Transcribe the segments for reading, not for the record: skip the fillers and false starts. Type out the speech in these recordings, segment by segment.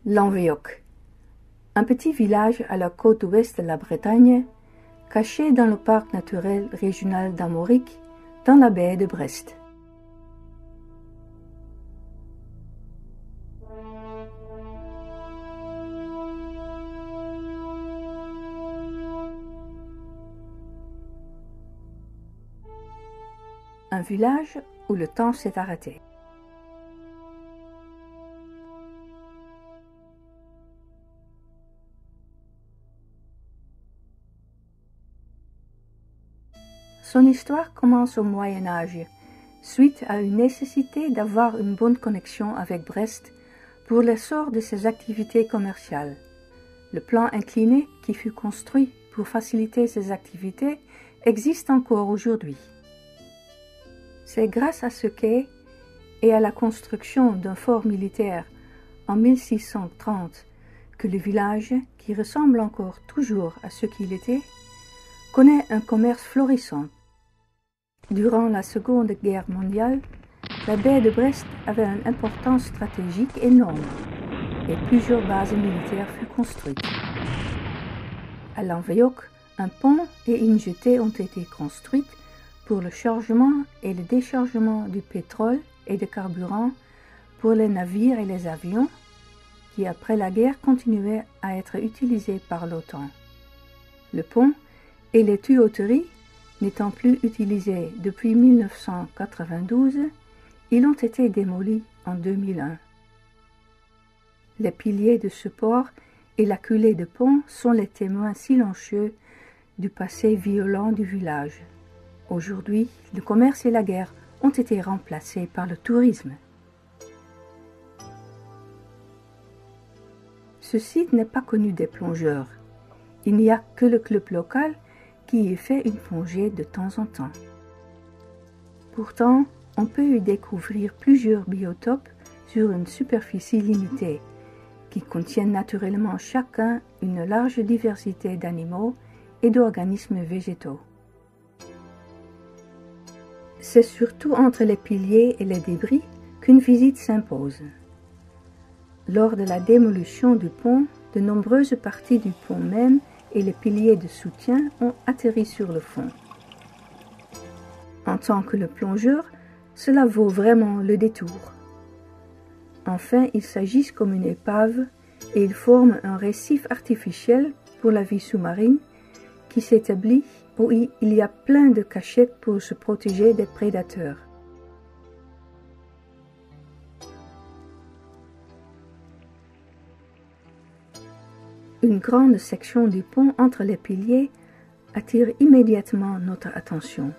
Languedoc, un petit village à la côte ouest de la Bretagne, caché dans le parc naturel régional d'Armorique, dans la baie de Brest. Un village où le temps s'est arrêté. Son histoire commence au Moyen Âge, suite à une nécessité d'avoir une bonne connexion avec Brest pour l'essor de ses activités commerciales. Le plan incliné qui fut construit pour faciliter ces activités existe encore aujourd'hui. C'est grâce à ce quai et à la construction d'un fort militaire en 1630 que le village, qui ressemble encore toujours à ce qu'il était, connaît un commerce florissant. Durant la Seconde Guerre mondiale, la baie de Brest avait une importance stratégique énorme et plusieurs bases militaires furent construites. À Languedoc, un pont et une jetée ont été construits pour le chargement et le déchargement du pétrole et de carburant pour les navires et les avions qui, après la guerre, continuaient à être utilisés par l'OTAN. Le pont et les tuyauteries n'étant plus utilisés depuis 1992, ils ont été démolis en 2001. Les piliers de ce port et la culée de pont sont les témoins silencieux du passé violent du village. Aujourd'hui, le commerce et la guerre ont été remplacés par le tourisme. Ce site n'est pas connu des plongeurs. Il n'y a que le club local qui y fait une plongée de temps en temps. Pourtant, on peut y découvrir plusieurs biotopes sur une superficie limitée, qui contiennent naturellement chacun une large diversité d'animaux et d'organismes végétaux. C'est surtout entre les piliers et les débris qu'une visite s'impose. Lors de la démolition du pont, de nombreuses parties du pont même et les piliers de soutien ont atterri sur le fond. En tant que le plongeur, cela vaut vraiment le détour. Enfin, ils s'agissent comme une épave et ils forment un récif artificiel pour la vie sous-marine qui s'établit où il y a plein de cachettes pour se protéger des prédateurs. Une grande section du pont entre les piliers attire immédiatement notre attention.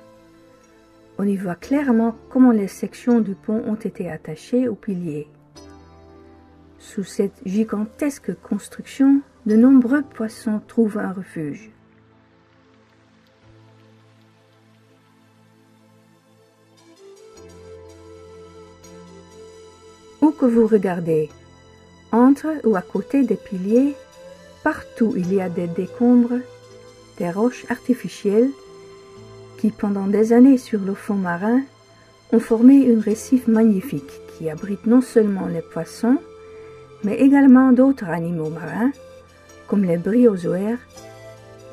On y voit clairement comment les sections du pont ont été attachées aux piliers. Sous cette gigantesque construction, de nombreux poissons trouvent un refuge. Où que vous regardez, entre ou à côté des piliers, partout il y a des décombres, des roches artificielles qui, pendant des années sur le fond marin, ont formé un récif magnifique qui abrite non seulement les poissons, mais également d'autres animaux marins, comme les bryozoaires,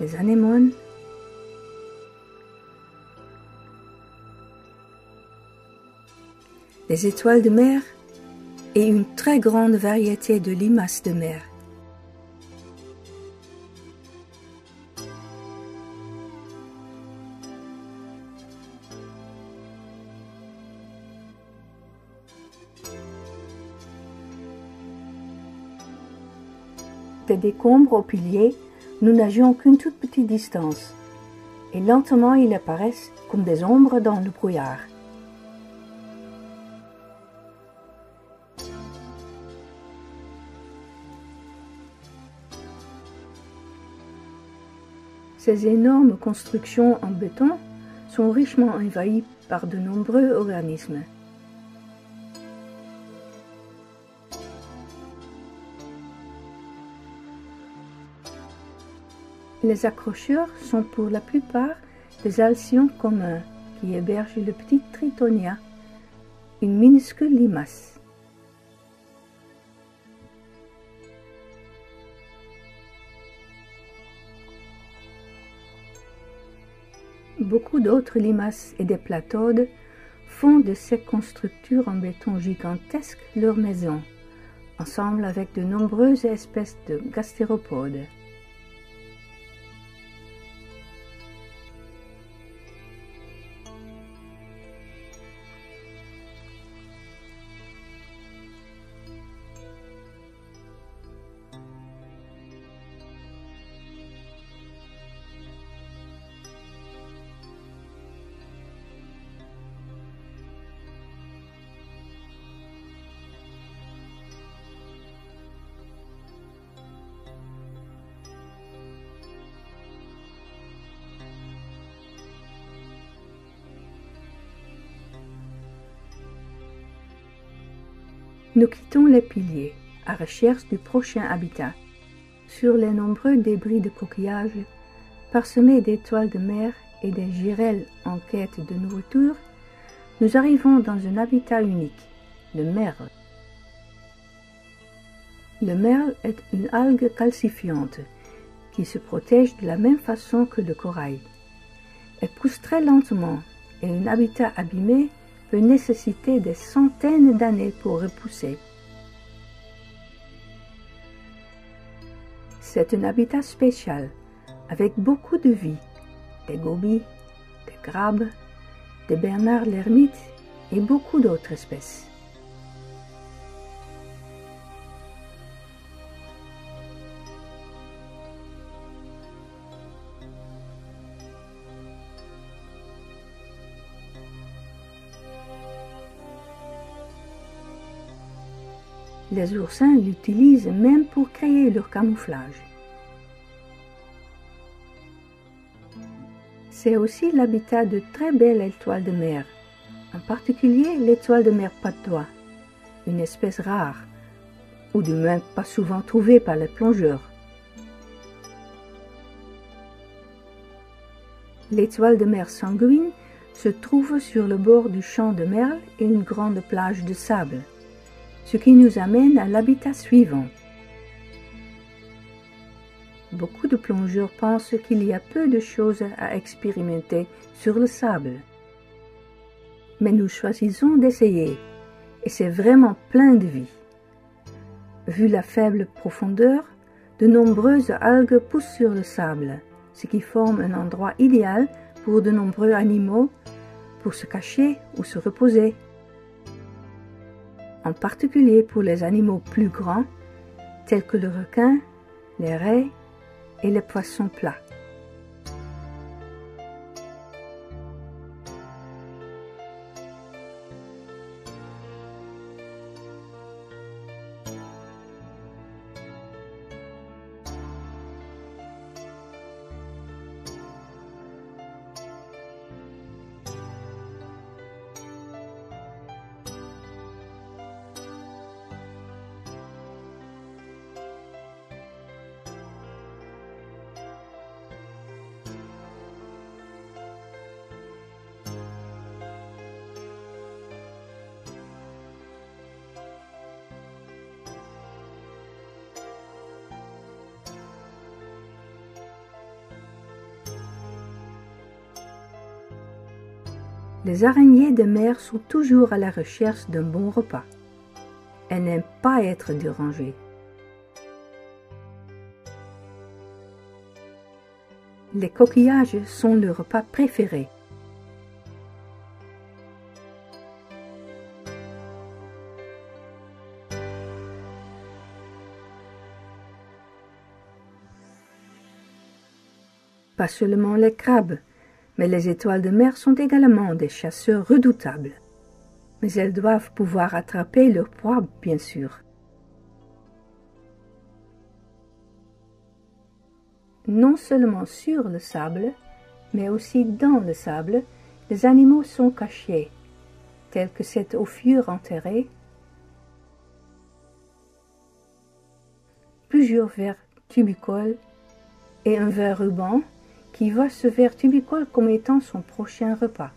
les anémones, les étoiles de mer et une très grande variété de limaces de mer. Des décombres aux piliers, nous nageons qu'une toute petite distance, et lentement ils apparaissent comme des ombres dans le brouillard. Ces énormes constructions en béton sont richement envahies par de nombreux organismes. Les accrocheurs sont pour la plupart des alcyons communs qui hébergent le petit Tritonia, une minuscule limace. beaucoup d'autres limaces et des platodes font de ces constructures en béton gigantesques leur maison, ensemble avec de nombreuses espèces de gastéropodes. Nous quittons les piliers, à recherche du prochain habitat. Sur les nombreux débris de coquillages, parsemés d'étoiles de mer et des girelles en quête de nourriture, nous arrivons dans un habitat unique, le merle. Le merle est une algue calcifiante qui se protège de la même façon que le corail. Elle pousse très lentement et un habitat abîmé peut nécessiter des centaines d'années pour repousser. C'est un habitat spécial, avec beaucoup de vie, des gobies, des crabes, des bernards l'ermite et beaucoup d'autres espèces. Les oursins l'utilisent même pour créer leur camouflage. C'est aussi l'habitat de très belles étoiles de mer, en particulier l'étoile de mer patois, une espèce rare, ou du moins pas souvent trouvée par les plongeurs. L'étoile de mer sanguine se trouve sur le bord du champ de merle et une grande plage de sable, ce qui nous amène à l'habitat suivant. Beaucoup de plongeurs pensent qu'il y a peu de choses à expérimenter sur le sable. Mais nous choisissons d'essayer, et c'est vraiment plein de vie. Vu la faible profondeur, de nombreuses algues poussent sur le sable, ce qui forme un endroit idéal pour de nombreux animaux pour se cacher ou se reposer. En particulier pour les animaux plus grands, tels que le requin, les raies et les poissons plats. Les araignées de mer sont toujours à la recherche d'un bon repas. Elles n'aiment pas être dérangées. Les coquillages sont leur repas préféré. Pas seulement les crabes, mais les étoiles de mer sont également des chasseurs redoutables. Mais elles doivent pouvoir attraper leur proie, bien sûr. Non seulement sur le sable, mais aussi dans le sable, les animaux sont cachés, tels que cette ophiure enterrée, plusieurs vers tubicoles et un ver ruban qui voit ce ver tubicole comme étant son prochain repas.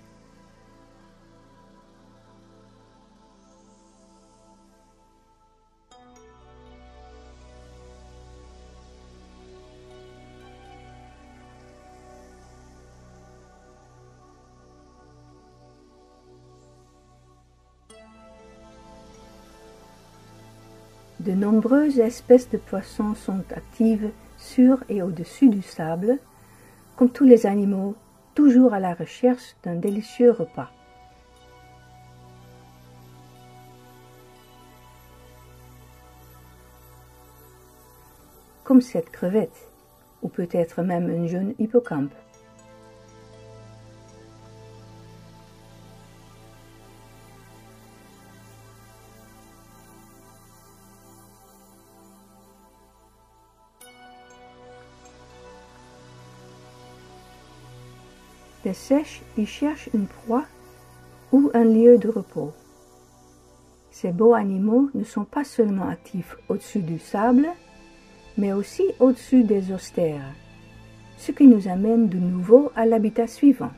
De nombreuses espèces de poissons sont actives sur et au-dessus du sable, comme tous les animaux, toujours à la recherche d'un délicieux repas. Comme cette crevette, ou peut-être même un jeune hippocampe. Les seiches y cherchent une proie ou un lieu de repos. Ces beaux animaux ne sont pas seulement actifs au-dessus du sable, mais aussi au-dessus des austères, ce qui nous amène de nouveau à l'habitat suivant.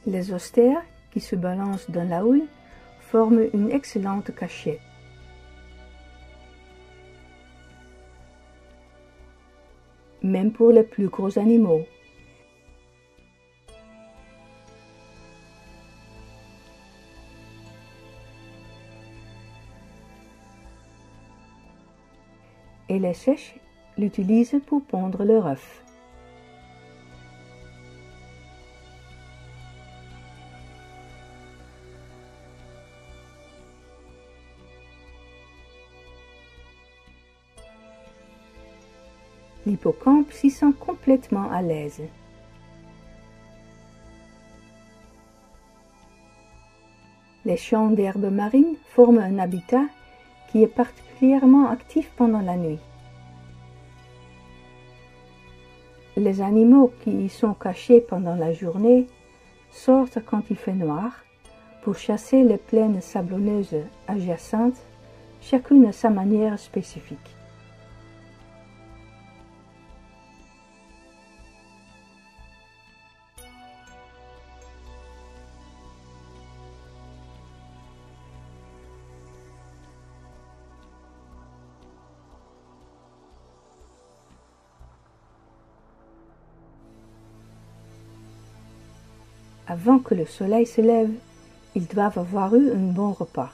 Les austères, qui se balancent dans la houle, forment une excellente cachette. Même pour les plus gros animaux. Et les seiches l'utilisent pour pondre leurs œufs. L'hippocampe s'y sent complètement à l'aise. Les champs d'herbes marines forment un habitat qui est particulièrement actif pendant la nuit. Les animaux qui y sont cachés pendant la journée sortent quand il fait noir pour chasser les plaines sablonneuses adjacentes, chacune à sa manière spécifique. Avant que le soleil se lève, ils doivent avoir eu un bon repas.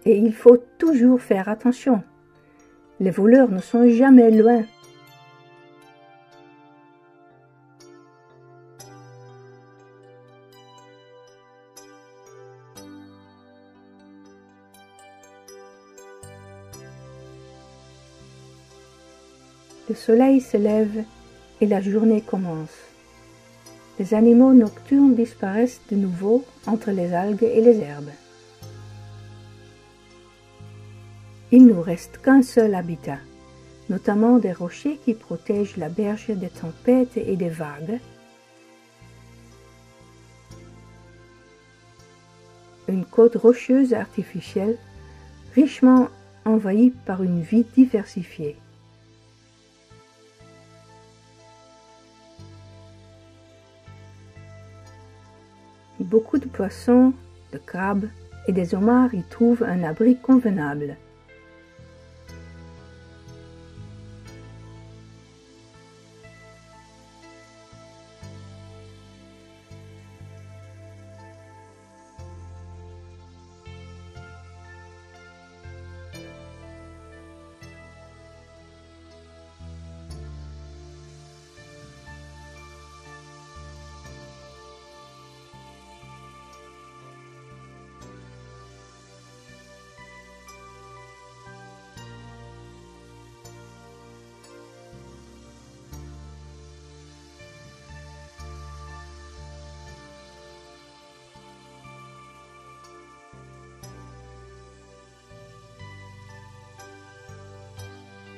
Et il faut toujours faire attention. Les voleurs ne sont jamais loin. Le soleil se lève et la journée commence. Les animaux nocturnes disparaissent de nouveau entre les algues et les herbes. Il ne nous reste qu'un seul habitat, notamment des rochers qui protègent la berge des tempêtes et des vagues. Une côte rocheuse artificielle, richement envahie par une vie diversifiée. Beaucoup de poissons, de crabes et des homards y trouvent un abri convenable.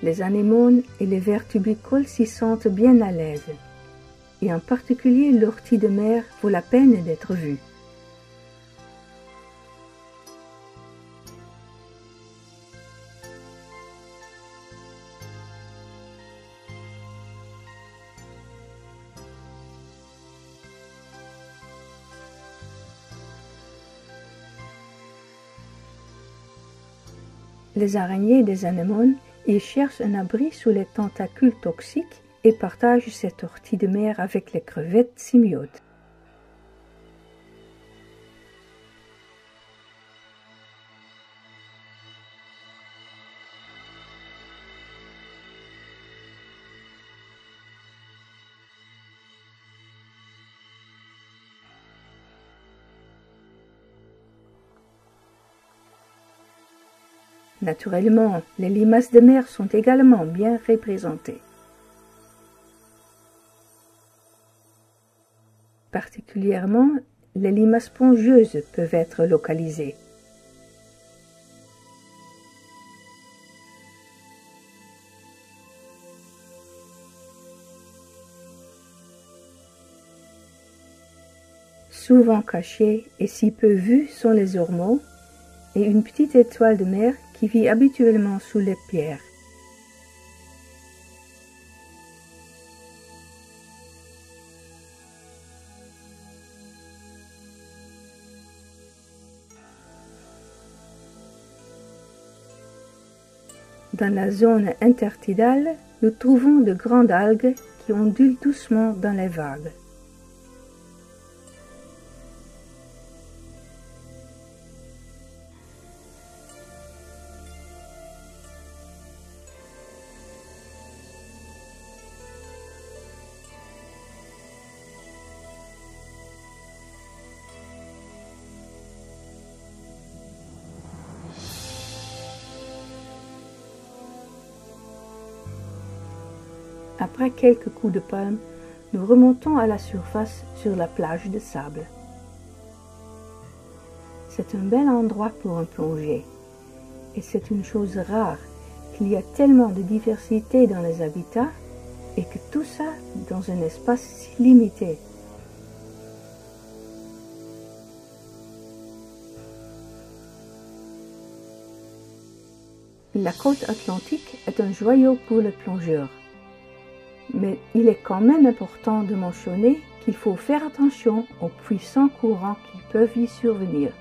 Les anémones et les vers tubicoles s'y sentent bien à l'aise, et en particulier l'ortie de mer vaut la peine d'être vue. Les araignées des anémones y cherchent un abri sous les tentacules toxiques et partagent cette ortie de mer avec les crevettes symbiotes. Naturellement, les limaces de mer sont également bien représentées. Particulièrement, les limaces spongeuses peuvent être localisées. Souvent cachées et si peu vues sont les ormeaux et une petite étoile de mer qui vit habituellement sous les pierres. Dans la zone intertidale, nous trouvons de grandes algues qui ondulent doucement dans les vagues. Après quelques coups de palme, nous remontons à la surface sur la plage de sable. C'est un bel endroit pour un plongée, et c'est une chose rare qu'il y a tellement de diversité dans les habitats et que tout ça dans un espace si limité. La côte atlantique est un joyau pour les plongeurs. Mais il est quand même important de mentionner qu'il faut faire attention aux puissants courants qui peuvent y survenir.